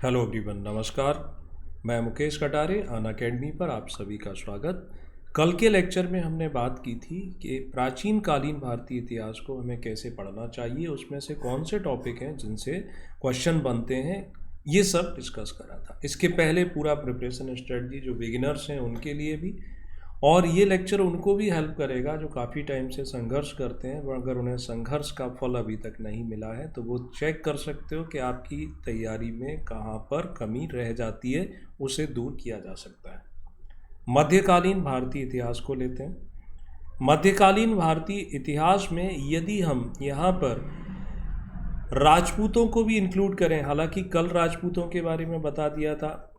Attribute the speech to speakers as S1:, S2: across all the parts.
S1: Hello everyone, नमस्कार। मैं मुकेश कटारे, अन academy पर आप सभी का स्वागत। कल के लेक्चर में हमने बात की थी कि प्राचीन कालीन भारतीय इतिहास को हमें कैसे पढ़ना चाहिए, उसमें से कौन से टॉपिक हैं जिनसे क्वेश्चन बनते हैं, ये सब डिस्कस करा था। इसके पहले पूरा प्रिपरेशन स्ट्रेटजी जो बिगिनर्स हैं उनके लिए भी, और ये लेक्चर उनको भी हेल्प करेगा जो काफ़ी टाइम से संघर्ष करते हैं। अगर उन्हें संघर्ष का फल अभी तक नहीं मिला है तो वो चेक कर सकते हो कि आपकी तैयारी में कहाँ पर कमी रह जाती है, उसे दूर किया जा सकता है। मध्यकालीन भारतीय इतिहास को लेते हैं। मध्यकालीन भारतीय इतिहास में यदि हम यहाँ पर राजपूतों को भी इंक्लूड करें, हालांकि कल राजपूतों के बारे में बता दिया था,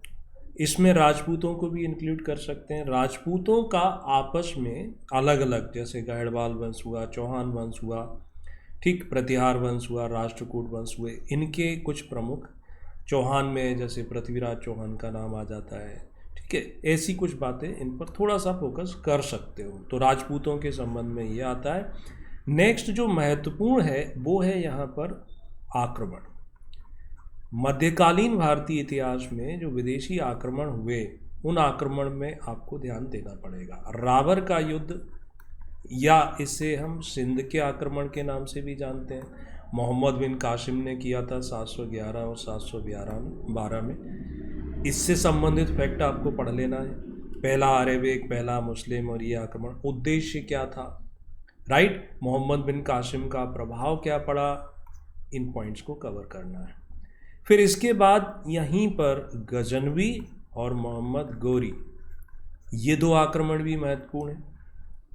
S1: इसमें राजपूतों को भी इंक्लूड कर सकते हैं। राजपूतों का आपस में अलग अलग, जैसे गढ़वाल वंश हुआ, चौहान वंश हुआ, ठीक, प्रतिहार वंश हुआ, राष्ट्रकूट वंश हुए, इनके कुछ प्रमुख, चौहान में जैसे पृथ्वीराज चौहान का नाम आ जाता है, ठीक है। ऐसी कुछ बातें इन पर थोड़ा सा फोकस कर सकते हो। तो राजपूतों के संबंध में ये आता है। नेक्स्ट जो महत्वपूर्ण है वो है यहाँ पर आक्रमण। मध्यकालीन भारतीय इतिहास में जो विदेशी आक्रमण हुए, उन आक्रमण में आपको ध्यान देना पड़ेगा। रावर का युद्ध, या इसे हम सिंध के आक्रमण के नाम से भी जानते हैं, मोहम्मद बिन कासिम ने किया था 711 और 712 में। इससे संबंधित फैक्ट आपको पढ़ लेना है। पहला अरेबिक, पहला मुस्लिम, और ये आक्रमण उद्देश्य क्या था, राइट। मोहम्मद बिन कासिम का प्रभाव क्या पड़ा, इन पॉइंट्स को कवर करना है। फिर इसके बाद यहीं पर गजनवी और मोहम्मद गोरी, ये दो आक्रमण भी महत्वपूर्ण हैं।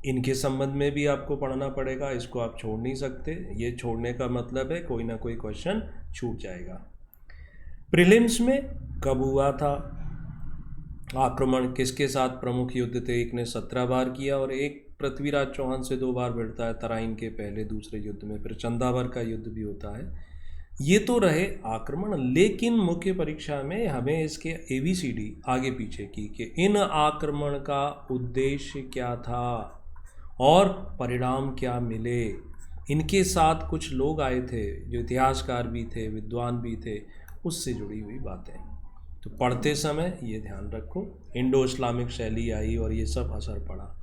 S1: इनके संबंध में भी आपको पढ़ना पड़ेगा, इसको आप छोड़ नहीं सकते। ये छोड़ने का मतलब है कोई ना कोई क्वेश्चन छूट जाएगा। प्रीलिम्स में कब हुआ था आक्रमण, किसके साथ प्रमुख युद्ध थे, एक ने 17 बार किया और एक पृथ्वीराज चौहान से 2 बार भिड़ता है, तराइन के पहले दूसरे युद्ध में। फिर चंदावर का युद्ध भी होता है। ये तो रहे आक्रमण, लेकिन मुख्य परीक्षा में हमें इसके ABCD आगे पीछे की कि इन आक्रमण का उद्देश्य क्या था और परिणाम क्या मिले। इनके साथ कुछ लोग आए थे जो इतिहासकार भी थे, विद्वान भी थे, उससे जुड़ी हुई बातें। तो पढ़ते समय ये ध्यान रखो, इंडो इस्लामिक शैली आई और ये सब असर पड़ा।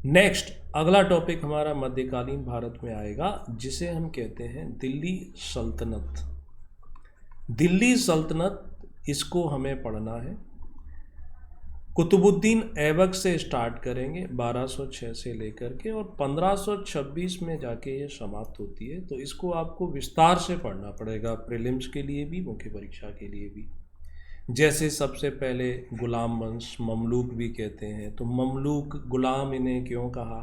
S1: नेक्स्ट अगला टॉपिक हमारा मध्यकालीन भारत में आएगा, जिसे हम कहते हैं दिल्ली सल्तनत। दिल्ली सल्तनत, इसको हमें पढ़ना है। कुतुबुद्दीन ऐबक से स्टार्ट करेंगे 1206 से लेकर के, और 1526 में जाके ये समाप्त होती है। तो इसको आपको विस्तार से पढ़ना पड़ेगा, प्रीलिम्स के लिए भी, मुख्य परीक्षा के लिए भी। जैसे सबसे पहले गुलाम वंश, ममलूक भी कहते हैं, तो ममलूक गुलाम इन्हें क्यों कहा,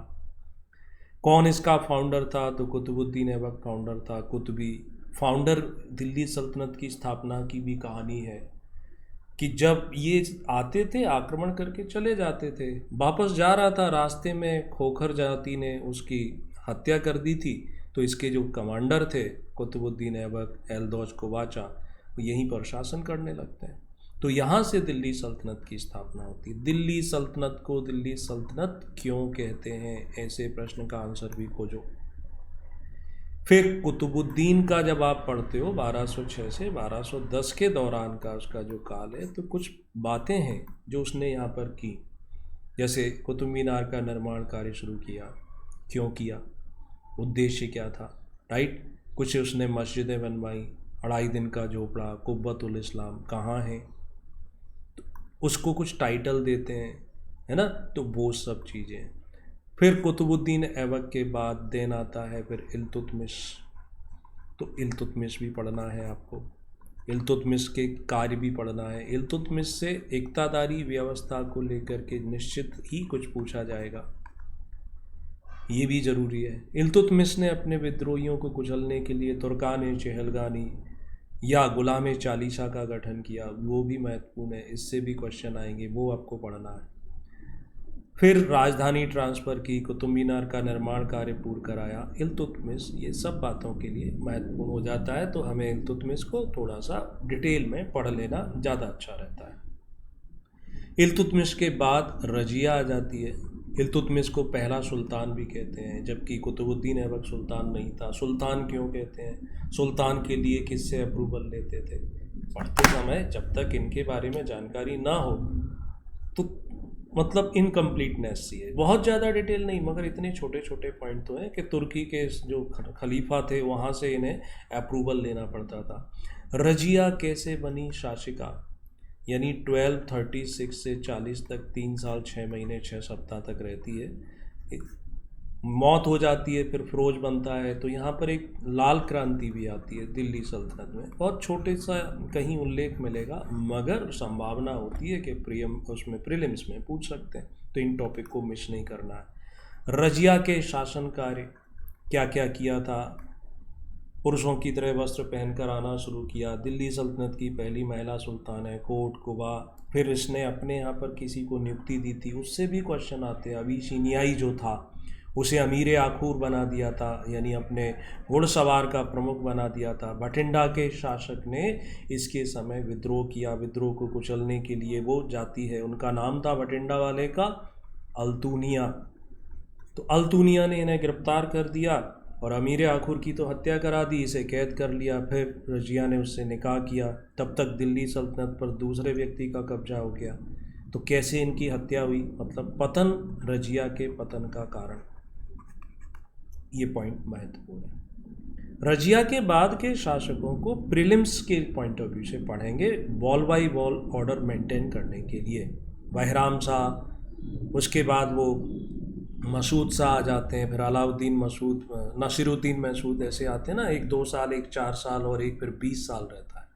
S1: कौन इसका फाउंडर था, तो कुतुबुद्दीन ऐबक फाउंडर था। कुतुबी फाउंडर, दिल्ली सल्तनत की स्थापना की भी कहानी है कि जब ये आते थे आक्रमण करके चले जाते थे, वापस जा रहा था, रास्ते में खोखर जाति ने उसकी हत्या कर दी थी। तो इसके जो कमांडर थे कुतुबुद्दीन ऐबक, एलदौज कुवाचा, यहीं पर शासन करने लगते हैं। तो यहाँ से दिल्ली सल्तनत की स्थापना होती है। दिल्ली सल्तनत को दिल्ली सल्तनत क्यों कहते हैं, ऐसे प्रश्न का आंसर भी खोजो। फिर कुतुबुद्दीन का जब आप पढ़ते हो 1206 से 1210 के दौरान का उसका जो काल है, तो कुछ बातें हैं जो उसने यहाँ पर की। जैसे कुतुब मीनार का निर्माण कार्य शुरू किया, क्यों किया, उद्देश्य क्या था, राइट। कुछ उसने मस्जिदें बनवाई, 2.5 दिन का झोपड़ा, कुब्बतुल इस्लाम कहाँ है, तो उसको कुछ टाइटल देते हैं, है ना। तो वो सब चीज़ें। फिर कुतुबुद्दीन ऐबक के बाद देन आता है फिर इल्तुतमिश। तो इल्तुतमिश भी पढ़ना है आपको, इल्तुतमिश के कार्य भी पढ़ना है। इल्तुतमिश से इक्तादारी व्यवस्था को लेकर के निश्चित ही कुछ पूछा जाएगा, ये भी ज़रूरी है। इल्तुतमिश ने अपने विद्रोहियों को कुचलने के लिए तुर्कान चहलगानी या गुलाम चालीसा का गठन किया, वो भी महत्वपूर्ण है, इससे भी क्वेश्चन आएंगे, वो आपको पढ़ना है। फिर राजधानी ट्रांसफ़र की, कुतुब मीनार का निर्माण कार्य पूर्ण कराया, इल्तुतमिश, ये सब बातों के लिए महत्वपूर्ण हो जाता है। तो हमें इल्तुतमिश को थोड़ा सा डिटेल में पढ़ लेना ज़्यादा अच्छा रहता है। इल्तुतमिश के बाद रजिया आ जाती है। इल्तुतमिश को पहला सुल्तान भी कहते हैं, जबकि कुतुबुद्दीन ऐबक सुल्तान नहीं था। सुल्तान क्यों कहते हैं? सुल्तान के लिए किससे अप्रूवल लेते थे? पढ़ते समय जब तक इनके बारे में जानकारी ना हो तो मतलब इनकम्प्लीटनेस सी है। बहुत ज़्यादा डिटेल नहीं, मगर इतने छोटे छोटे पॉइंट तो हैं कि तुर्की के जो खलीफा थे वहाँ से इन्हें अप्रूवल लेना पड़ता था। रजिया कैसे बनी शासिका? यानी 1236 से 40 तक 3 साल 6 महीने 6 सप्ताह तक रहती है, मौत हो जाती है, फिर फिरोज बनता है। तो यहाँ पर एक लाल क्रांति भी आती है दिल्ली सल्तनत में। बहुत छोटे सा कहीं उल्लेख मिलेगा, मगर संभावना होती है कि प्रीलिम्स में पूछ सकते हैं, तो इन टॉपिक को मिस नहीं करना है। रजिया के शासन कार्य क्या क्या किया था? पुरुषों की तरह वस्त्र पहनकर आना शुरू किया। दिल्ली सल्तनत की पहली महिला सुल्तान है, कोट कुबा। फिर इसने अपने यहाँ पर किसी को नियुक्ति दी थी, उससे भी क्वेश्चन आते हैं। अभिशिनियाई जो था उसे अमीर आखूर बना दिया था, यानी अपने घुड़सवार का प्रमुख बना दिया था। भटिंडा के शासक ने इसके समय विद्रोह किया। विद्रोह को कुचलने के लिए वो जाति है, उनका नाम था भटिंडा वाले का अल्तूनिया। तो अल्तूनिया ने इन्हें गिरफ्तार कर दिया और अमीर आखुर की तो हत्या करा दी, इसे कैद कर लिया। फिर रजिया ने उससे निकाह किया। तब तक दिल्ली सल्तनत पर दूसरे व्यक्ति का कब्जा हो गया। तो कैसे इनकी हत्या हुई? मतलब पतन, रजिया के पतन का कारण, ये पॉइंट महत्वपूर्ण है। रजिया के बाद के शासकों को प्रीलिम्स के पॉइंट ऑफ व्यू से पढ़ेंगे, wall by wall order maintain करने के लिए। बहराम शाह, उसके बाद वो मसूद शाह आ जाते हैं, फिर अलाउद्दीन मसूद, नसीरुद्दीन मसूद, ऐसे आते हैं ना, एक 2 साल, एक 4 साल और एक फिर 20 साल रहता है।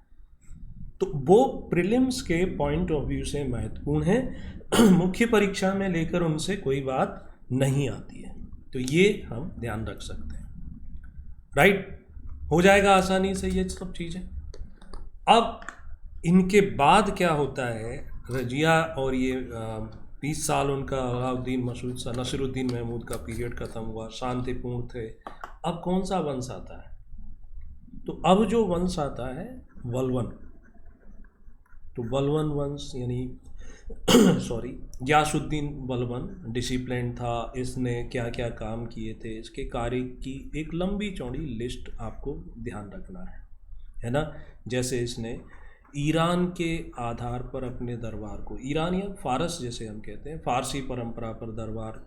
S1: तो वो प्रीलिम्स के पॉइंट ऑफ व्यू से महत्वपूर्ण है। मुख्य परीक्षा में लेकर उनसे कोई बात नहीं आती है, तो ये हम ध्यान रख सकते हैं। राइट, हो जाएगा आसानी से ये सब चीज़ें। अब इनके बाद क्या होता है? रजिया और ये 20 साल उनका अलाउद्दीन मसूद सा नसीरुद्दीन महमूद का पीरियड ख़त्म हुआ, शांतिपूर्ण थे। अब कौन सा वंश आता है? तो अब जो वंश आता है वलवन। तो वलवन वंश यानी सॉरी, गयासुद्दीन बलबन डिसिप्लिन था। इसने क्या क्या काम किए थे, इसके कार्य की एक लंबी चौड़ी लिस्ट आपको ध्यान रखना है ना। जैसे इसने ईरान के आधार पर अपने दरबार को, ईरान या फारस जैसे हम कहते हैं, फारसी परंपरा पर दरबार,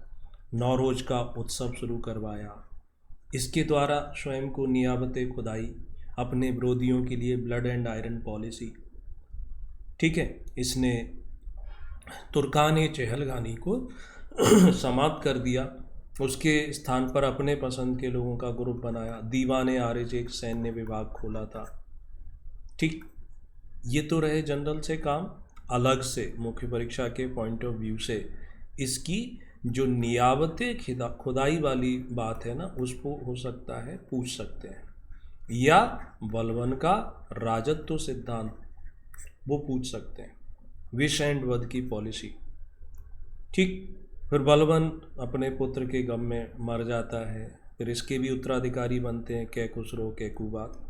S1: नौरोज का उत्सव शुरू करवाया। इसके द्वारा स्वयं को नियाबत खुदाई, अपने विरोधियों के लिए ब्लड एंड आयरन पॉलिसी, ठीक है। इसने तुर्कान चहलगानी को समाप्त कर दिया, उसके स्थान पर अपने पसंद के लोगों का ग्रुप बनाया। दीवाने आरिज एक सैन्य विभाग खोला था, ठीक। ये तो रहे जनरल से काम। अलग से मुख्य परीक्षा के पॉइंट ऑफ व्यू से इसकी जो नियाबत खुदाई वाली बात है ना, उसको हो सकता है पूछ सकते हैं, या बलबन का राजत्व सिद्धांत वो पूछ सकते हैं, विष एंड वध की पॉलिसी, ठीक। फिर बलबन अपने पुत्र के गम में मर जाता है। फिर इसके भी उत्तराधिकारी बनते हैं कैकुसरो, कैकुबात,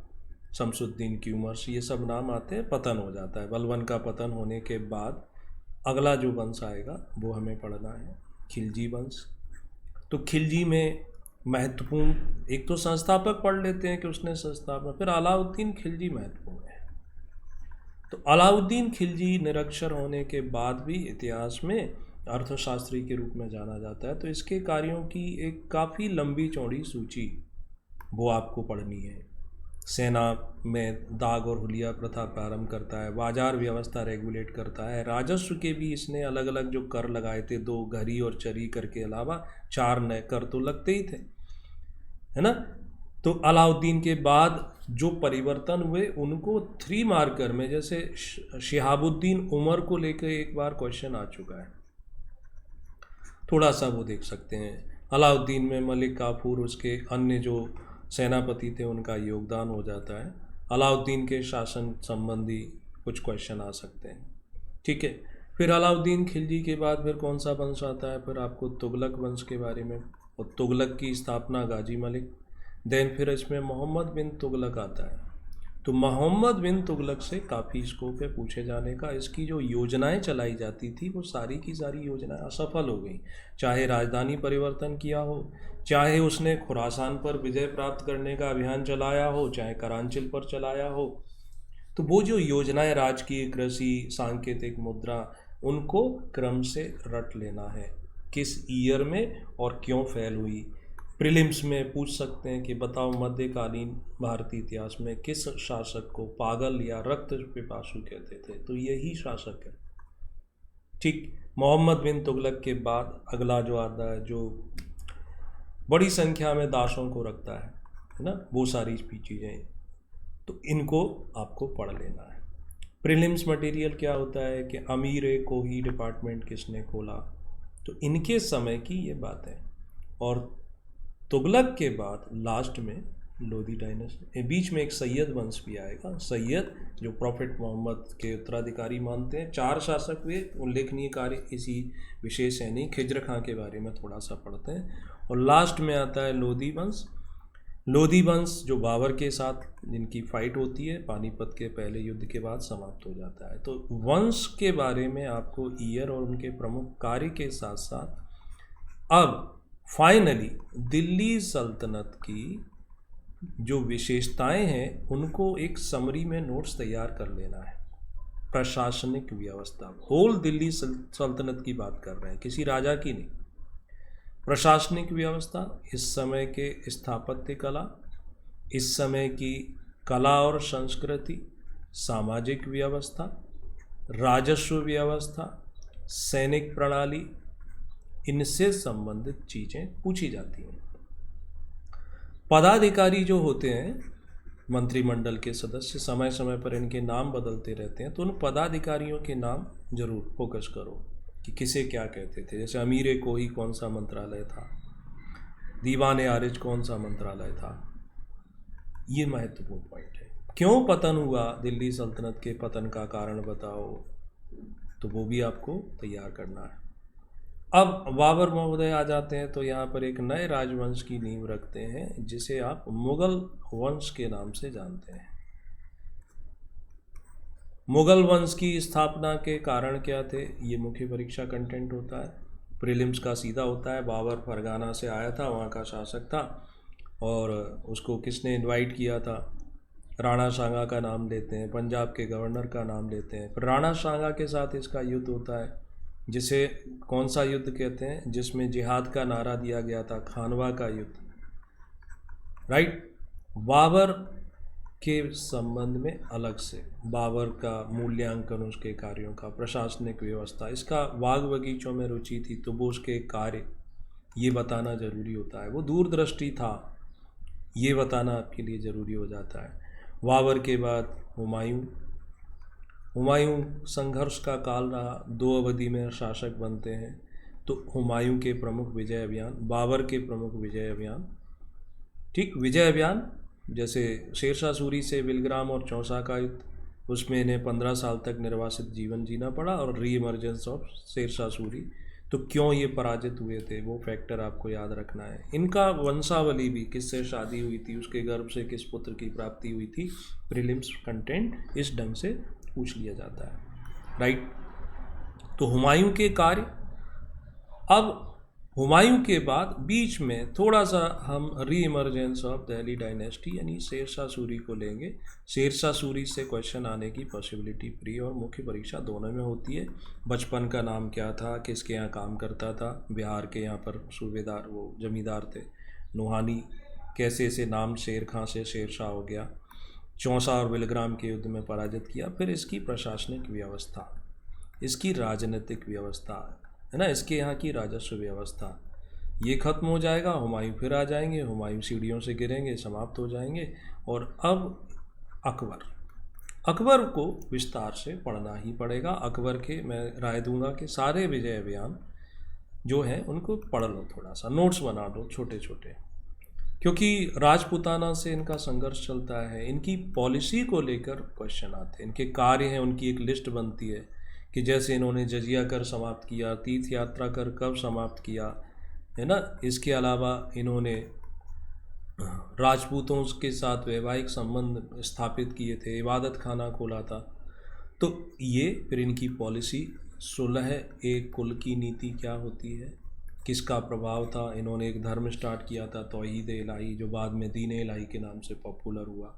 S1: शमसुद्दीन की उमर, ये सब नाम आते हैं। पतन हो जाता है। बलबन का पतन होने के बाद अगला जो वंश आएगा वो हमें पढ़ना है, खिलजी वंश। तो खिलजी में महत्वपूर्ण, एक तो संस्थापक पढ़ लेते हैं कि उसने संस्थापक, फिर अलाउद्दीन खिलजी महत्वपूर्ण है। तो अलाउद्दीन खिलजी निरक्षर होने के बाद भी इतिहास में अर्थशास्त्री के रूप में जाना जाता है। तो इसके कार्यों की एक काफ़ी लंबी चौड़ी सूची वो आपको पढ़नी है। सेना में दाग और हुलिया प्रथा प्रारंभ करता है, बाजार व्यवस्था रेगुलेट करता है। राजस्व के भी इसने अलग अलग जो कर लगाए थे, 2 घरी और चरी कर के अलावा 4 नए कर तो लगते ही थे, है ना। तो अलाउद्दीन के बाद जो परिवर्तन हुए उनको 3 मार्कर में, जैसे शिहाबुद्दीन उमर को लेकर एक बार क्वेश्चन आ चुका है, थोड़ा सा वो देख सकते हैं। अलाउद्दीन में मलिक काफूर, उसके अन्य जो सेनापति थे, उनका योगदान हो जाता है। अलाउद्दीन के शासन संबंधी कुछ क्वेश्चन आ सकते हैं, ठीक है। फिर अलाउद्दीन खिलजी के बाद फिर कौन सा वंश आता है? फिर आपको तुगलक वंश के बारे में, और तुगलक की स्थापना गाजी मलिक। देन फिर इसमें मोहम्मद बिन तुगलक आता है। तो मोहम्मद बिन तुगलक से काफ़ी स्कोप है पूछे जाने का। इसकी जो योजनाएं चलाई जाती थी वो सारी की सारी योजनाएं असफल हो गई। चाहे राजधानी परिवर्तन किया हो, चाहे उसने खुरासान पर विजय प्राप्त करने का अभियान चलाया हो, चाहे करांचिल पर चलाया हो, तो वो जो योजनाएं राजकीय, कृषि, सांकेतिक, मुद्रा, उनको क्रम से रट लेना है, किस ईयर में और क्यों फेल हुई। प्रीलिम्स में पूछ सकते हैं कि बताओ मध्यकालीन भारतीय इतिहास में किस शासक को पागल या रक्त पिपासु कहते थे, तो यही शासक है। ठीक, मोहम्मद बिन तुगलक के बाद अगला जो आता है, जो बड़ी संख्या में दासों को रखता है ना, वो सारी चीज़ें, तो इनको आपको पढ़ लेना है। प्रीलिम्स मटेरियल क्या होता है कि अमीर कोही डिपार्टमेंट किसने खोला, तो इनके समय की ये बात है। और तुगलक के बाद लास्ट में लोधी डायनेस्टी, बीच में एक सैयद वंश भी आएगा। सैयद जो प्रॉफिट मोहम्मद के उत्तराधिकारी मानते हैं। 4 शासक हुए, उल्लेखनीय कार्य इसी विशेष है नहीं, खिज्र खां के बारे में थोड़ा सा पढ़ते हैं। और लास्ट में आता है लोधी वंश। लोधी वंश जो बाबर के साथ जिनकी फाइट होती है पानीपत के पहले युद्ध के बाद समाप्त हो जाता है। तो वंश के बारे में आपको ईयर और उनके प्रमुख कार्य के साथ साथ अब फाइनली दिल्ली सल्तनत की जो विशेषताएं हैं उनको एक समरी में नोट्स तैयार कर लेना है। प्रशासनिक व्यवस्था, होल दिल्ली सल्तनत की बात कर रहे हैं, किसी राजा की नहीं। प्रशासनिक व्यवस्था, इस समय के स्थापत्य कला, इस समय की कला और संस्कृति, सामाजिक व्यवस्था, राजस्व व्यवस्था, सैनिक प्रणाली, इनसे संबंधित चीज़ें पूछी जाती हैं। पदाधिकारी जो होते हैं, मंत्रिमंडल के सदस्य, समय समय पर इनके नाम बदलते रहते हैं, तो उन पदाधिकारियों के नाम जरूर फोकस करो कि किसे क्या कहते थे। जैसे अमीर कोही कौन सा मंत्रालय था, दीवान आरिज कौन सा मंत्रालय था, ये महत्वपूर्ण पॉइंट है। क्यों पतन हुआ, दिल्ली सल्तनत के पतन का कारण बताओ, तो वो भी आपको तैयार करना है। अब बाबर महोदय आ जाते हैं, तो यहाँ पर एक नए राजवंश की नींव रखते हैं जिसे आप मुगल वंश के नाम से जानते हैं। मुगल वंश की स्थापना के कारण क्या थे, ये मुख्य परीक्षा कंटेंट होता है। प्रीलिम्स का सीधा होता है, बाबर फरगाना से आया था, वहाँ का शासक था, और उसको किसने इनवाइट किया था, राणा सांगा का नाम लेते हैं, पंजाब के गवर्नर का नाम लेते हैं। फिर राणा सांगा के साथ इसका युद्ध होता है, जिसे कौन सा युद्ध कहते हैं, जिसमें जिहाद का नारा दिया गया था, खानवा का युद्ध, राइट। बाबर के संबंध में अलग से बाबर का मूल्यांकन, उसके कार्यों का, प्रशासनिक व्यवस्था, इसका बाग बगीचों में रुचि थी तो वो उसके कार्य ये बताना ज़रूरी होता है। वो दूरदृष्टि था, ये बताना आपके लिए ज़रूरी हो जाता है। बाबर के बाद हुमायूं संघर्ष का काल रहा, 2 अवधि में शासक बनते हैं। तो हुमायूं के प्रमुख विजय अभियान, बाबर के प्रमुख विजय अभियान, ठीक, विजय अभियान जैसे शेरशाह सूरी से बिलग्राम और चौसा का युद्ध, उसमें इन्हें 15 साल तक निर्वासित जीवन जीना पड़ा, और री इमर्जेंस ऑफ शेरशाह सूरी, तो क्यों ये पराजित हुए थे, वो फैक्टर आपको याद रखना है। इनका वंशावली भी, किससे शादी हुई थी, उसके गर्भ से किस पुत्र की प्राप्ति हुई थी, प्रीलिम्स कंटेंट इस ढंग से पूछ लिया जाता है, राइट। तो हुमायूं के कार्य। अब हुमायूं के बाद बीच में थोड़ा सा हम री इमर्जेंस ऑफ दिल्ली डायनेस्टी यानी शेरशाह सूरी को लेंगे। शेरशाह सूरी से क्वेश्चन आने की पॉसिबिलिटी प्री और मुख्य परीक्षा दोनों में होती है। बचपन का नाम क्या था, किसके यहाँ काम करता था, बिहार के यहाँ पर सूबेदार, वो जमींदार थे नुहानी, कैसे से नाम शेर खां से शेरशाह हो गया, चौसा और बिलग्राम के युद्ध में पराजित किया। फिर इसकी प्रशासनिक व्यवस्था, इसकी राजनीतिक व्यवस्था है ना, इसके यहाँ की राजस्व व्यवस्था, ये खत्म हो जाएगा। हुमायूं फिर आ जाएंगे, हुमायूं सीढ़ियों से गिरेंगे, समाप्त हो जाएंगे। और अब अकबर को विस्तार से पढ़ना ही पड़ेगा। अकबर के मैं राय दूंगा कि सारे विजय अभियान जो हैं उनको पढ़ लो, थोड़ा सा नोट्स बना लो छोटे छोटे, क्योंकि राजपूताना से इनका संघर्ष चलता है। इनकी पॉलिसी को लेकर क्वेश्चन आते हैं, इनके कार्य हैं, उनकी एक लिस्ट बनती है कि जैसे इन्होंने जजिया कर समाप्त किया, तीर्थ यात्रा कर कब समाप्त किया, है ना। इसके अलावा इन्होंने राजपूतों के साथ वैवाहिक संबंध स्थापित किए थे, इबादत खाना खोला था। तो ये फिर इनकी पॉलिसी 16 कुल की नीति क्या होती है, किसका प्रभाव था। इन्होंने एक धर्म स्टार्ट किया था तौहीद इलाही, जो बाद में दीन इलाही के नाम से पॉपुलर हुआ।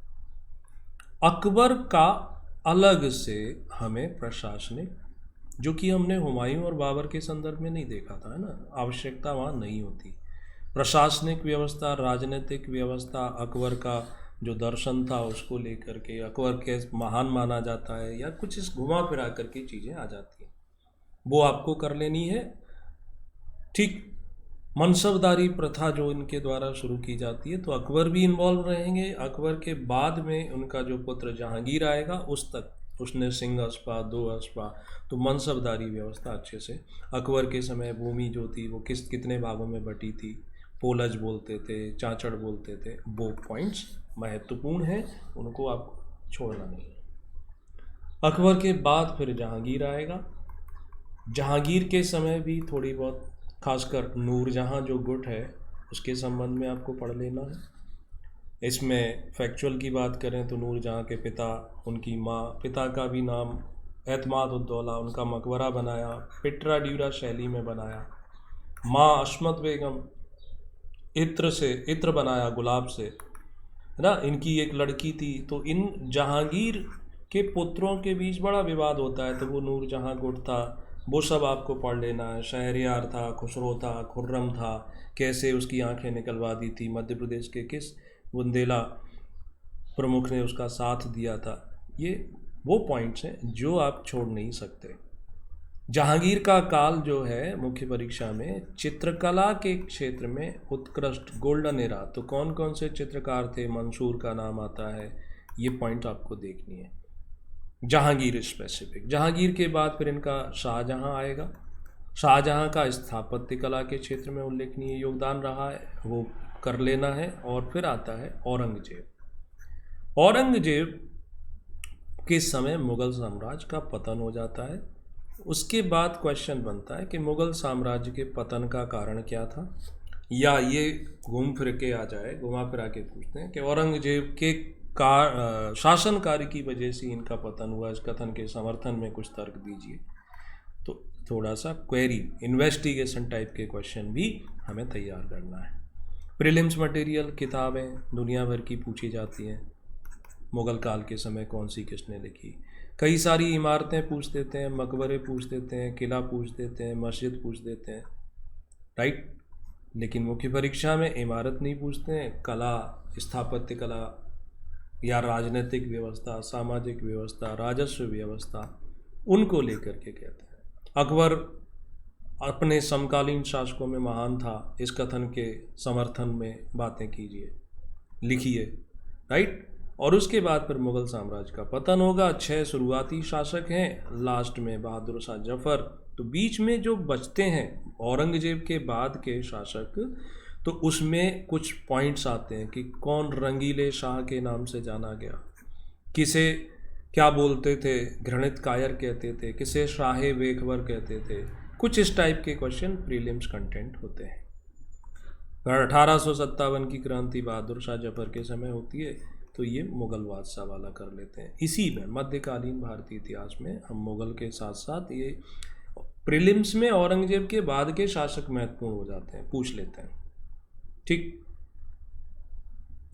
S1: अकबर का अलग से हमें प्रशासनिक, जो कि हमने हुमायूं और बाबर के संदर्भ में नहीं देखा था, है ना, आवश्यकता वहाँ नहीं होती। प्रशासनिक व्यवस्था, राजनीतिक व्यवस्था, अकबर का जो दर्शन था उसको लेकर के अकबर के महान माना जाता है, या कुछ इस घुमा फिरा करके चीज़ें आ जाती हैं, वो आपको कर लेनी है। ठीक, मनसबदारी प्रथा जो इनके द्वारा शुरू की जाती है, तो अकबर भी इन्वॉल्व रहेंगे। अकबर के बाद में उनका जो पुत्र जहांगीर आएगा, उस तक उसने सिंह अस्पा, 2 अस्पा, तो मनसबदारी व्यवस्था अच्छे से। अकबर के समय भूमि जो थी वो कितने भागों में बटी थी, पोलज बोलते थे, चांचड़ बोलते थे, वो पॉइंट्स महत्वपूर्ण हैं, उनको आपको छोड़ना नहीं है। अकबर के बाद फिर जहांगीर आएगा। जहांगीर के समय भी थोड़ी बहुत, खासकर नूरजहां जो गुट है उसके संबंध में आपको पढ़ लेना है। इसमें फैक्चुअल की बात करें तो नूरजहां के पिता, उनकी माँ, पिता का भी नाम एतमाद उद्दौला, उनका मकबरा बनाया, पिट्रा ड्यूरा शैली में बनाया। माँ अशमत बेगम, इत्र बनाया गुलाब से, है ना, इनकी एक लड़की थी। तो इन जहांगीर के पुत्रों के बीच बड़ा विवाद होता है, तो वो नूरजहां गुट था, वो सब आपको पढ़ लेना है। शहरयार था, खुसरो था, खुर्रम था, कैसे उसकी आंखें निकलवा दी थी, मध्य प्रदेश के किस बुंदेला प्रमुख ने उसका साथ दिया था। ये वो पॉइंट्स हैं जो आप छोड़ नहीं सकते। जहांगीर का काल जो है मुख्य परीक्षा में चित्रकला के क्षेत्र में उत्कृष्ट गोल्डन एरा, तो कौन कौन से चित्रकार थे, मंसूर का नाम आता है, ये पॉइंट आपको देखनी है। जहांगीर स्पेसिफिक। जहांगीर के बाद फिर इनका शाहजहां आएगा। शाहजहां का स्थापत्य कला के क्षेत्र में उल्लेखनीय योगदान रहा है, वो कर लेना है। और फिर आता है औरंगजेब। औरंगजेब के समय मुगल साम्राज्य का पतन हो जाता है। उसके बाद क्वेश्चन बनता है कि मुगल साम्राज्य के पतन का कारण क्या था, या ये घूम फिर के आ जाए, घुमा फिरा के पूछते हैं कि औरंगजेब के शासन कार्य की वजह से इनका पतन हुआ। इस कथन के समर्थन में कुछ तर्क दीजिए। तो थोड़ा सा क्वेरी, इन्वेस्टिगेशन टाइप के क्वेश्चन भी हमें तैयार करना है। प्रीलिम्स मटेरियल किताबें दुनिया भर की पूछी जाती हैं। मुगल काल के समय कौन सी किसने लिखी, कई सारी इमारतें पूछ देते हैं, मकबरे पूछ देते हैं, किला पूछ देते हैं, मस्जिद पूछ देते हैं, राइट। लेकिन मुख्य परीक्षा में इमारत नहीं पूछते हैं, कला, स्थापत्य कला या राजनीतिक व्यवस्था, सामाजिक व्यवस्था, राजस्व व्यवस्था, उनको लेकर के कहते हैं। अकबर अपने समकालीन शासकों में महान था, इस कथन के समर्थन में बातें कीजिए, लिखिए, राइट। और उसके बाद फिर मुगल साम्राज्य का पतन होगा। 6 शुरुआती शासक हैं, लास्ट में बहादुर शाह जफर। तो बीच में जो बचते हैं औरंगजेब के बाद के शासक, तो उसमें कुछ पॉइंट्स आते हैं कि कौन रंगीले शाह के नाम से जाना गया, किसे क्या बोलते थे, घृणित कायर कहते थे, किसे शाहे बेखबर कहते थे। कुछ इस टाइप के क्वेश्चन प्रीलिम्स कंटेंट होते हैं। 1857 की क्रांति बहादुर शाह जफर के समय होती है, तो ये मुगल बादशाह वाला कर लेते हैं। इसी में मध्यकालीन भारतीय इतिहास में हम मुगल के साथ साथ ये प्रीलिम्स में औरंगजेब के बाद के शासक महत्वपूर्ण हो जाते हैं, पूछ लेते हैं, ठीक।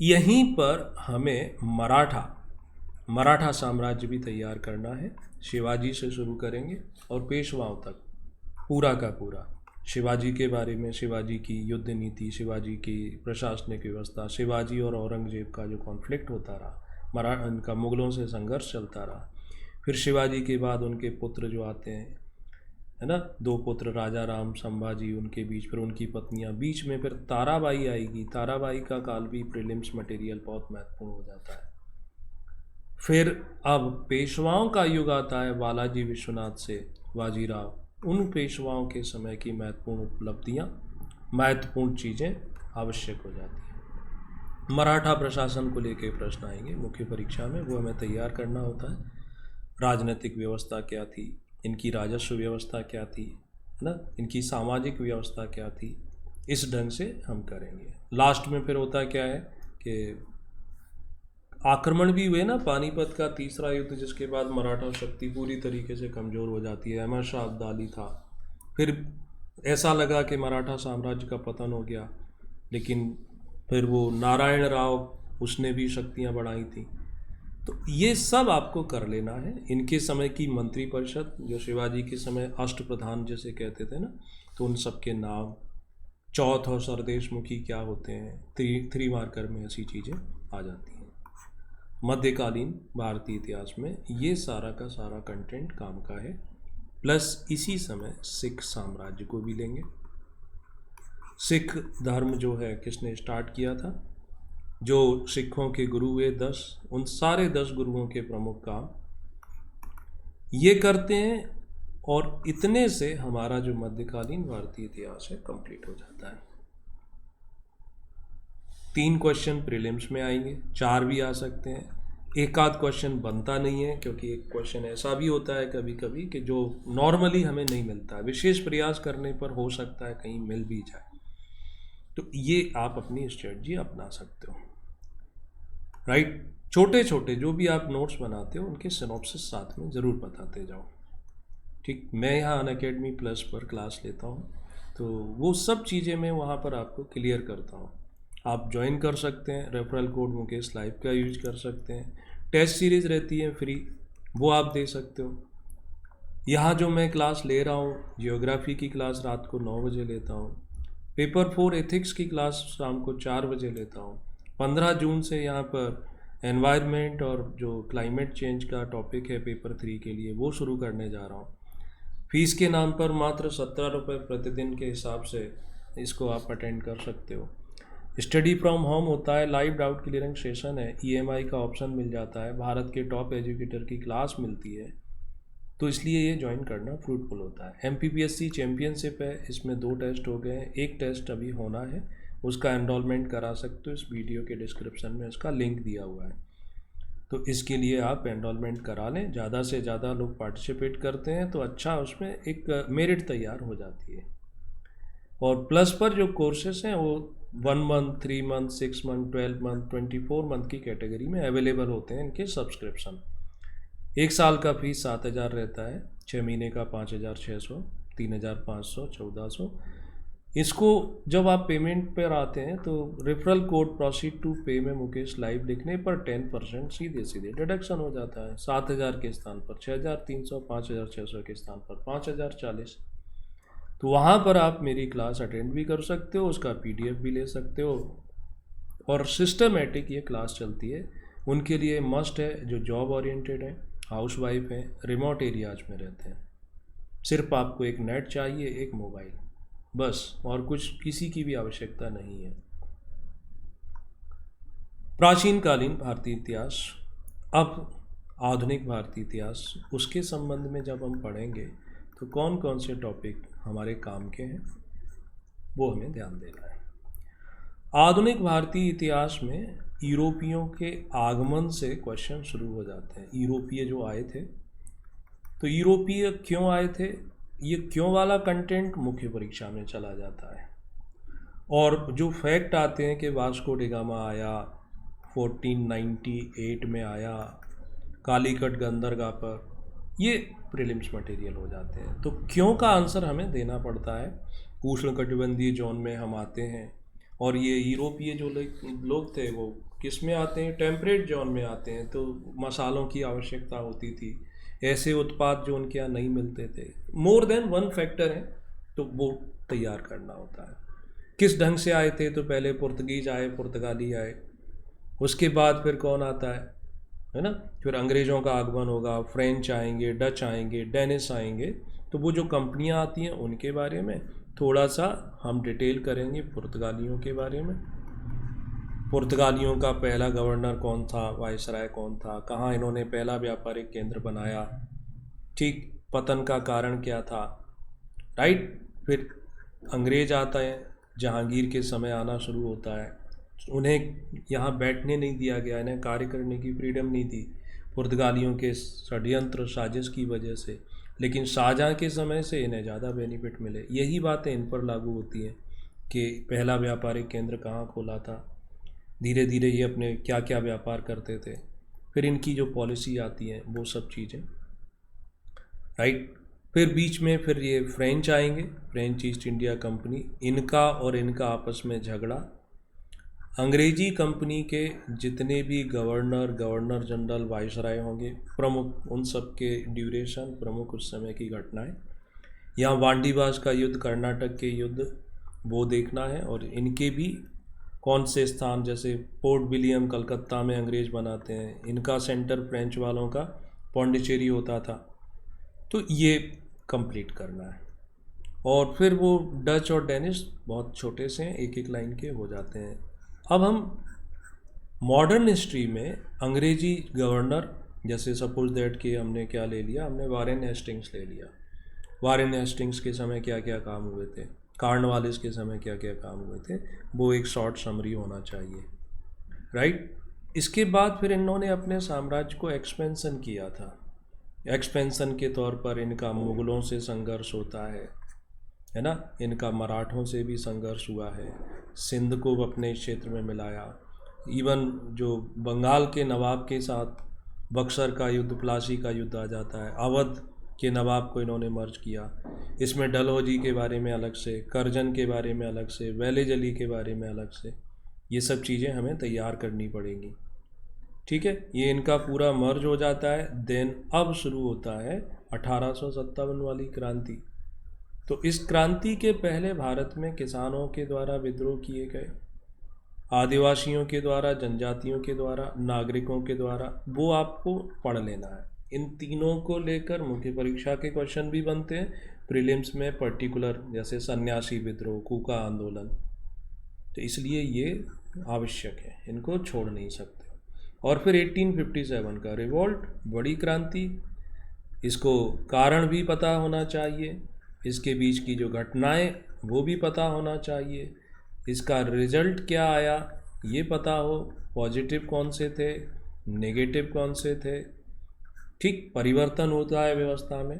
S1: यहीं पर हमें मराठा साम्राज्य भी तैयार करना है। शिवाजी से शुरू करेंगे और पेशवाओं तक पूरा का पूरा शिवाजी के बारे में, शिवाजी की युद्ध नीति, शिवाजी की प्रशासनिक व्यवस्था, शिवाजी और औरंगजेब का जो कॉन्फ्लिक्ट होता रहा, उनका मुगलों से संघर्ष चलता रहा। फिर शिवाजी के बाद उनके पुत्र जो आते हैं, है ना, 2 पुत्र राजा राम, संभाजी, उनके बीच फिर उनकी पत्नियां, बीच में फिर ताराबाई आएगी। ताराबाई का काल भी प्रीलिम्स मटेरियल बहुत महत्वपूर्ण हो जाता है। फिर अब पेशवाओं का युग आता है, बालाजी विश्वनाथ से बाजीराव। उन पेशवाओं के समय की महत्वपूर्ण उपलब्धियां, महत्वपूर्ण चीज़ें आवश्यक हो जाती हैं। मराठा प्रशासन को लेकर प्रश्न आएंगे मुख्य परीक्षा में, वो हमें तैयार करना होता है। राजनीतिक व्यवस्था क्या थी, इनकी राजस्व व्यवस्था क्या थी, है ना, इनकी सामाजिक व्यवस्था क्या थी, इस ढंग से हम करेंगे। लास्ट में फिर होता क्या है कि आक्रमण भी हुए ना, पानीपत का तीसरा युद्ध, जिसके बाद मराठा शक्ति पूरी तरीके से कमज़ोर हो जाती है। अहमद शाह अब्दाली था, फिर ऐसा लगा कि मराठा साम्राज्य का पतन हो गया, लेकिन फिर वो नारायण राव, उसने भी शक्तियाँ बढ़ाई थी। तो ये सब आपको कर लेना है। इनके समय की मंत्रिपरिषद, जो शिवाजी के समय अष्टप्रधान जैसे कहते थे ना, तो उन सब के नाम, चौथ और सरदेश मुखी क्या होते हैं, थ्री मार्कर में ऐसी चीज़ें आ जाती हैं। मध्यकालीन भारतीय इतिहास में ये सारा का सारा कंटेंट काम का है। प्लस इसी समय सिख साम्राज्य को भी लेंगे। सिख धर्म जो है किसने स्टार्ट किया था, जो सिखों के गुरु हुए 10, उन सारे 10 गुरुओं के प्रमुख काम ये करते हैं, और इतने से हमारा जो मध्यकालीन भारतीय इतिहास है कंप्लीट हो जाता है। 3 क्वेश्चन प्रीलिम्स में आएंगे, 4 भी आ सकते हैं। एक आध क्वेश्चन बनता नहीं है, क्योंकि एक क्वेश्चन ऐसा भी होता है कभी कभी कि जो नॉर्मली हमें नहीं मिलता है, विशेष प्रयास करने पर हो सकता है कहीं मिल भी जाए। तो ये आप अपनी स्ट्रेटजी अपना सकते हो, राइट। छोटे छोटे जो भी आप नोट्स बनाते हो उनके सिनॉप्सिस साथ में ज़रूर बताते जाओ, ठीक। मैं यहाँ अनअकैडमी प्लस पर क्लास लेता हूँ, तो वो सब चीज़ें मैं वहाँ पर आपको क्लियर करता हूँ। आप ज्वाइन कर सकते हैं, रेफरल कोड मुकेश लाइव का यूज कर सकते हैं। टेस्ट सीरीज़ रहती है फ्री, वो आप दे सकते हो। यहाँ जो मैं क्लास ले रहा हूँ, जियोग्राफी की क्लास रात को 9 बजे लेता हूँ, पेपर 4 एथिक्स की क्लास शाम को 4 बजे लेता हूँ। 15 जून से यहाँ पर एनवायरनमेंट और जो क्लाइमेट चेंज का टॉपिक है पेपर 3 के लिए, वो शुरू करने जा रहा हूँ। फीस के नाम पर मात्र 17 रुपये प्रतिदिन के हिसाब से इसको आप अटेंड कर सकते हो। स्टडी फ्रॉम होम होता है, लाइव डाउट क्लियरिंग सेशन है, EMI का ऑप्शन मिल जाता है, भारत के टॉप एजुकेटर की क्लास मिलती है, तो इसलिए ये ज्वाइन करना फ्रूटफुल होता है। MPPSC चैम्पियनशिप है, इसमें 2 टेस्ट हो गए हैं, एक टेस्ट अभी होना है, उसका एनरोलमेंट करा सकते हो। इस वीडियो के डिस्क्रिप्शन में इसका लिंक दिया हुआ है, तो इसके लिए आप एनरोलमेंट करा लें। ज़्यादा से ज़्यादा लोग पार्टिसिपेट करते हैं तो अच्छा उसमें एक मेरिट तैयार हो जाती है। और प्लस पर जो कोर्सेस हैं वो 1 month, 3 month, 6 month, 12 month, 24 month की कैटेगरी में अवेलेबल होते हैं इनके सब्सक्रिप्शन। 1 साल का फीस 7,000 रहता है, 6 महीने का 5,600, 3,500, 1,400। इसको जब आप पेमेंट पर आते हैं तो रेफरल कोड प्रोसीड टू पे में मुकेश लाइव लिखने पर 10% सीधे सीधे डिडक्शन हो जाता है। 7,000 के स्थान पर 6,300, 5,600 के स्थान पर 5,040। तो वहाँ पर आप मेरी क्लास अटेंड भी कर सकते हो, उसका PDF भी ले सकते हो, और सिस्टमेटिक ये क्लास चलती है। उनके लिए मस्ट है जो जॉब ओरिएंटेड है, हाउस वाइफ हैं, रिमोट एरियाज में रहते हैं। सिर्फ आपको एक नेट चाहिए, एक मोबाइल, बस, और कुछ किसी की भी आवश्यकता नहीं है। प्राचीन कालीन भारतीय इतिहास, अब आधुनिक भारतीय इतिहास, उसके संबंध में जब हम पढ़ेंगे तो कौन कौन से टॉपिक हमारे काम के हैं वो हमें ध्यान देना है। आधुनिक भारतीय इतिहास में यूरोपियों के आगमन से क्वेश्चन शुरू हो जाते हैं। यूरोपीय जो आए थे, तो यूरोपीय क्यों आए थे, ये क्यों वाला कंटेंट मुख्य परीक्षा में चला जाता है। और जो फैक्ट आते हैं कि वास्को डी गामा आया, 1498 में आया, कालीकट गंदरगाह पर, ये प्रीलिम्स मटेरियल हो जाते हैं। तो क्यों का आंसर हमें देना पड़ता है। उष्णकटिबंधीय जोन में हम आते हैं, और ये यूरोपीय जो लोग थे वो किस में आते हैं, टेम्परेट जोन में आते हैं, तो मसालों की आवश्यकता होती थी, ऐसे उत्पाद जो उनके यहाँ नहीं मिलते थे। मोर देन वन फैक्टर है, तो वो तैयार करना होता है। किस ढंग से आए थे, तो पहले पुर्तगीज आए, पुर्तगाली आए, उसके बाद फिर कौन आता है ना, फिर अंग्रेज़ों का आगमन होगा, फ्रेंच आएंगे, डच आएंगे, डेनिश आएंगे। तो वो जो कंपनियां आती हैं उनके बारे में थोड़ा सा हम डिटेल करेंगे। पुर्तगालियों के बारे में, पुर्तगालियों का पहला गवर्नर कौन था, वायसराय कौन था, कहाँ इन्होंने पहला व्यापारिक केंद्र बनाया, ठीक, पतन का कारण क्या था, राइट। फिर अंग्रेज आता है, जहांगीर के समय आना शुरू होता है, उन्हें यहाँ बैठने नहीं दिया गया, इन्हें कार्य करने की फ्रीडम नहीं दी पुर्तगालियों के षड्यंत्र साजिश की वजह से, लेकिन शाहजहाँ के समय से इन्हें ज़्यादा बेनिफिट मिले। यही बातें इन पर लागू होती हैं कि पहला व्यापारिक केंद्र कहाँ खोला था, धीरे धीरे ये अपने क्या क्या व्यापार करते थे, फिर इनकी जो पॉलिसी आती है वो सब चीज़ें, राइट। फिर बीच में फिर ये फ्रेंच आएंगे, फ्रेंच ईस्ट इंडिया कंपनी, इनका और इनका आपस में झगड़ा। अंग्रेजी कंपनी के जितने भी गवर्नर, गवर्नर जनरल, वाइसराय होंगे, प्रमुख, उन सब के ड्यूरेशन, प्रमुख उस समय की घटनाएं, यहाँ वांडीबाज का युद्ध, कर्नाटक के युद्ध, वो देखना है। और इनके भी कौन से स्थान, जैसे पोर्ट विलियम कलकत्ता में अंग्रेज बनाते हैं, इनका सेंटर फ्रेंच वालों का पौंडीचेरी होता था, तो ये कंप्लीट करना है। और फिर वो डच और डेनिश बहुत छोटे से हैं, एक एक लाइन के हो जाते हैं। अब हम मॉडर्न हिस्ट्री में अंग्रेजी गवर्नर, जैसे सपोज दैट कि हमने क्या ले लिया, हमने वारेन हेस्टिंग्स ले लिया। वारेन हेस्टिंग्स के समय क्या क्या काम हुए थे, कॉर्नवालिस के समय क्या क्या काम हुए थे, वो एक शॉर्ट समरी होना चाहिए, राइट। इसके बाद फिर इन्होंने अपने साम्राज्य को एक्सपेंसन किया था। एक्सपेंसन के तौर पर इनका मुग़लों से संघर्ष होता है ना, इनका मराठों से भी संघर्ष हुआ है, सिंध को अपने क्षेत्र में मिलाया, इवन जो बंगाल के नवाब के साथ बक्सर का युद्ध, प्लासी का युद्ध आ जाता है, अवध के नवाब को इन्होंने मर्ज किया। इसमें डलहौजी के बारे में अलग से, करजन के बारे में अलग से, वेलेजली के बारे में अलग से, ये सब चीज़ें हमें तैयार करनी पड़ेंगी, ठीक है। ये इनका पूरा मर्ज हो जाता है। देन अब शुरू होता है 1857 वाली क्रांति। तो इस क्रांति के पहले भारत में किसानों के द्वारा विद्रोह किए गए, आदिवासियों के द्वारा, जनजातियों के द्वारा, नागरिकों के द्वारा, वो आपको पढ़ लेना है। इन तीनों को लेकर मुख्य परीक्षा के क्वेश्चन भी बनते हैं, प्रीलिम्स में पर्टिकुलर, जैसे सन्यासी विद्रोह, कूका आंदोलन। तो इसलिए ये आवश्यक है, इनको छोड़ नहीं सकते। और फिर 1857 का रिवॉल्ट, बड़ी क्रांति, इसको कारण भी पता होना चाहिए, इसके बीच की जो घटनाएं वो भी पता होना चाहिए, इसका रिजल्ट क्या आया ये पता हो, पॉजिटिव कौन से थे, नेगेटिव कौन से थे, ठीक, परिवर्तन होता है व्यवस्था में।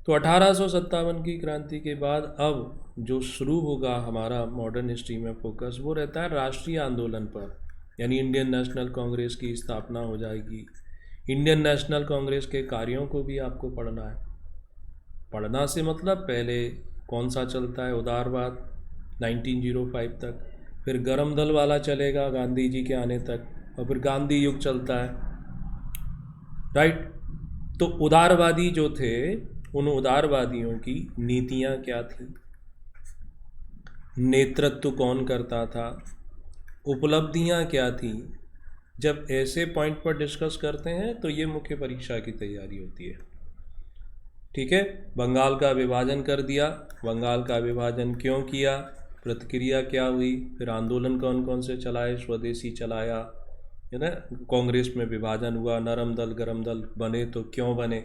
S1: तो 1857 की क्रांति के बाद अब जो शुरू होगा हमारा मॉडर्न हिस्ट्री में फोकस, वो रहता है राष्ट्रीय आंदोलन पर, यानी इंडियन नेशनल कांग्रेस की स्थापना हो जाएगी। इंडियन नेशनल कांग्रेस के कार्यों को भी आपको पढ़ना है। पढ़ना से मतलब पहले कौन सा चलता है, उदारवाद 1905 तक, फिर गरम दल वाला चलेगा गांधी जी के आने तक, और फिर गांधी युग चलता है, राइट। तो उदारवादी जो थे, उन उदारवादियों की नीतियां क्या थी, नेतृत्व कौन करता था, उपलब्धियां क्या थी। जब ऐसे पॉइंट पर डिस्कस करते हैं तो ये मुख्य परीक्षा की तैयारी होती है, ठीक है। बंगाल का विभाजन कर दिया, बंगाल का विभाजन क्यों किया, प्रतिक्रिया क्या हुई, फिर आंदोलन कौन कौन से चलाए, स्वदेशी चलाया, है ना, कांग्रेस में विभाजन हुआ, नरम दल गरम दल बने तो क्यों बने,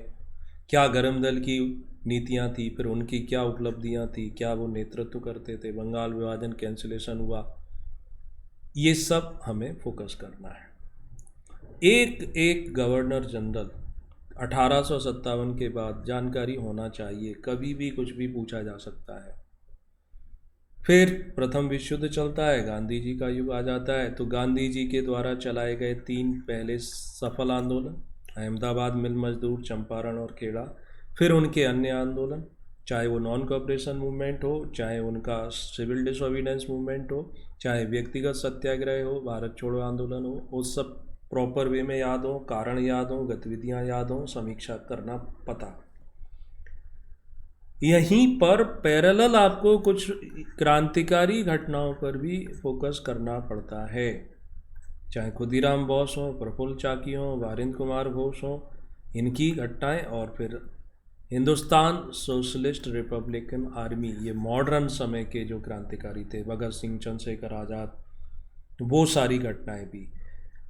S1: क्या गरम दल की नीतियां थी, फिर उनकी क्या उपलब्धियां थी, क्या वो नेतृत्व करते थे, बंगाल विभाजन कैंसिलेशन हुआ, ये सब हमें फोकस करना है। एक एक गवर्नर जनरल 1857 के बाद जानकारी होना चाहिए, कभी भी कुछ भी पूछा जा सकता है। फिर प्रथम विश्व युद्ध चलता है, गांधी जी का युग आ जाता है। तो गांधी जी के द्वारा चलाए गए 3 पहले सफल आंदोलन, अहमदाबाद मिल मजदूर, चंपारण और खेड़ा, फिर उनके अन्य आंदोलन, चाहे वो नॉन कोऑपरेशन मूवमेंट हो, चाहे उनका सिविल डिसोबीडियंस मूवमेंट हो, चाहे व्यक्तिगत सत्याग्रह हो, भारत छोड़ो आंदोलन हो, वो सब प्रॉपर वे में याद हो, कारण याद हो, गतिविधियां याद हो, समीक्षा करना पता। यहीं पर पैरेलल आपको कुछ क्रांतिकारी घटनाओं पर भी फोकस करना पड़ता है, चाहे खुदीराम बोस हो, प्रफुल्ल चाकी हो, वारिंद कुमार घोष हो, इनकी घटनाएं, और फिर हिंदुस्तान सोशलिस्ट रिपब्लिकन आर्मी, ये मॉडर्न समय के जो क्रांतिकारी थे, भगत सिंह, चंद्रशेखर आज़ाद, वो सारी घटनाएं भी।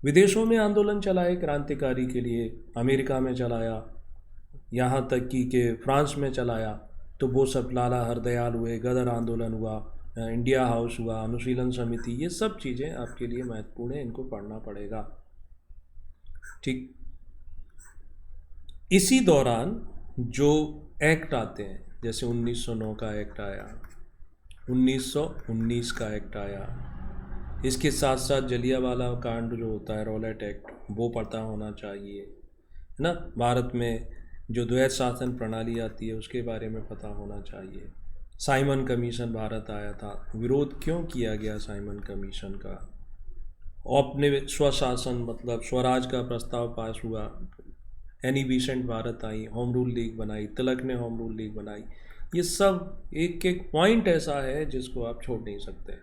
S1: विदेशों में आंदोलन चलाए क्रांतिकारी के लिए, अमेरिका में चलाया, यहाँ तक कि फ्रांस में चलाया, तो वो सब लाला हरदयाल हुए, गदर आंदोलन हुआ, इंडिया हाउस हुआ, अनुशीलन समिति, ये सब चीज़ें आपके लिए महत्वपूर्ण है, इनको पढ़ना पड़ेगा, ठीक। इसी दौरान जो एक्ट आते हैं, जैसे 1909 का एक्ट आया, 1919 का एक्ट आया। इसके साथ साथ जलियांवाला कांड जो होता है, रॉलेट एक्ट, वो पता होना चाहिए, है ना। भारत में जो द्वैध शासन प्रणाली आती है उसके बारे में पता होना चाहिए। साइमन कमीशन भारत आया था, विरोध क्यों किया गया साइमन कमीशन का। अपने स्वशासन मतलब स्वराज का प्रस्ताव पास हुआ, एनी बीसेंट भारत आई, होम रूल लीग बनाई, तिलक ने होम रूल लीग बनाई। ये सब एक एक पॉइंट ऐसा है जिसको आप छोड़ नहीं सकते।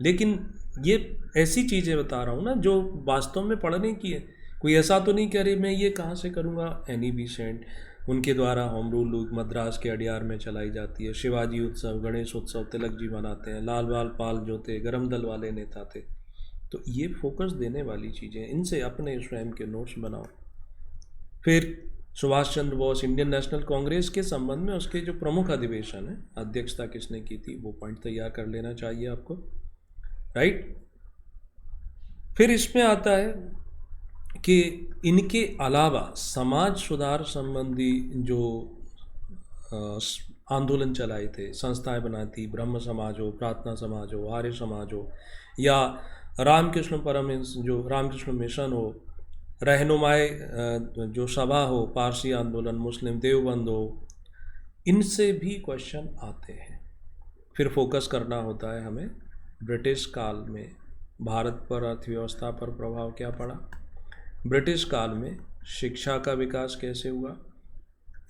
S1: लेकिन ये ऐसी चीज़ें बता रहा हूँ ना जो वास्तव में पढ़ने की है। कोई ऐसा तो नहीं कह रही मैं ये कहाँ से करूँगा। एनी बीसेंट, उनके द्वारा होम रूल लीग मद्रास के अडियार में चलाई जाती है। शिवाजी उत्सव, गणेश उत्सव तिलक जी मनाते हैं। लाल बाल पाल जो थे गरम दल वाले नेता थे। तो ये फोकस देने वाली चीज़ें, इनसे अपने स्वयं के नोट्स बनाओ। फिर सुभाष चंद्र बोस, इंडियन नेशनल कांग्रेस के संबंध में उसके जो प्रमुख अधिवेशन है, अध्यक्षता किसने की थी, वो पॉइंट तैयार कर लेना चाहिए आपको, राइट। फिर इसमें आता है कि इनके अलावा समाज सुधार संबंधी जो आंदोलन चलाए थे, संस्थाएं बनाई थी, ब्रह्म समाज हो, प्रार्थना समाज हो, आर्य समाज हो, या रामकृष्ण परमहंस जो रामकृष्ण मिशन हो, रहनुमाए जो सभा हो, पारसी आंदोलन, मुस्लिम देवबंद हो, इनसे भी क्वेश्चन आते हैं। फिर फोकस करना होता है हमें ब्रिटिश काल में भारत पर अर्थव्यवस्था पर प्रभाव क्या पड़ा, ब्रिटिश काल में शिक्षा का विकास कैसे हुआ,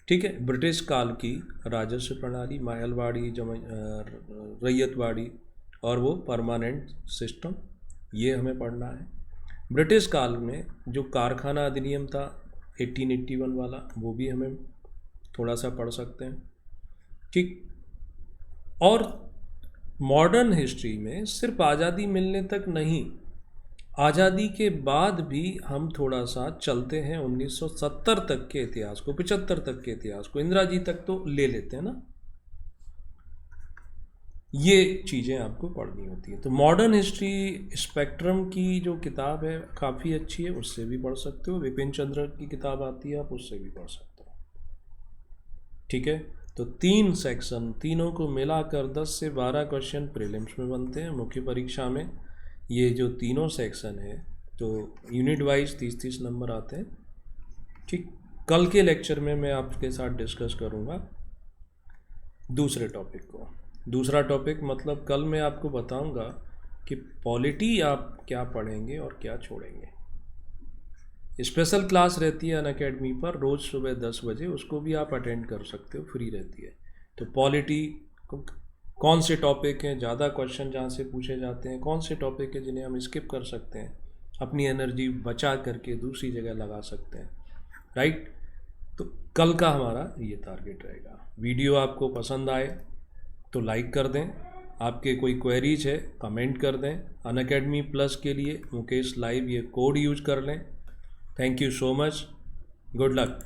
S1: ठीक है, ब्रिटिश काल की राजस्व प्रणाली, महलवाड़ी, रैयतवाड़ी और वो परमानेंट सिस्टम, ये हमें पढ़ना है। ब्रिटिश काल में जो कारखाना अधिनियम था 1881 वाला, वो भी हमें थोड़ा सा पढ़ सकते हैं, ठीक। और मॉडर्न हिस्ट्री में सिर्फ आज़ादी मिलने तक नहीं, आज़ादी के बाद भी हम थोड़ा सा चलते हैं 1970 तक के इतिहास को, 75 तक के इतिहास को, इंदिरा जी तक तो ले लेते हैं ना। ये चीज़ें आपको पढ़नी होती हैं। तो मॉडर्न हिस्ट्री स्पेक्ट्रम की जो किताब है काफ़ी अच्छी है, उससे भी पढ़ सकते हो। विपिन चंद्र की किताब आती है, आप उससे भी पढ़ सकते हो, ठीक है। तो 3 सेक्शन, तीनों को मिलाकर 10 से 12 क्वेश्चन प्रीलिम्स में बनते हैं। मुख्य परीक्षा में ये जो तीनों सेक्शन है तो यूनिट वाइज 30-30 नंबर आते हैं, ठीक। कल के लेक्चर में मैं आपके साथ डिस्कस करूँगा दूसरे टॉपिक को। दूसरा टॉपिक मतलब कल मैं आपको बताऊंगा कि पॉलिटी आप क्या पढ़ेंगे और क्या छोड़ेंगे। स्पेशल क्लास रहती है अनअकैडमी पर रोज़ सुबह 10 बजे, उसको भी आप अटेंड कर सकते हो, फ्री रहती है। तो पॉलिटी कौन से टॉपिक हैं ज़्यादा क्वेश्चन जहाँ से पूछे जाते हैं, कौन से टॉपिक है जिन्हें हम स्किप कर सकते हैं, अपनी एनर्जी बचा करके दूसरी जगह लगा सकते हैं, राइट। तो कल का हमारा ये टारगेट रहेगा। वीडियो आपको पसंद आए तो लाइक कर दें, आपके कोई क्वेरीज है कमेंट कर दें। अनअकैडमी प्लस के लिए मुकेश लाइव ये कोड यूज कर लें। Thank you so much, good luck.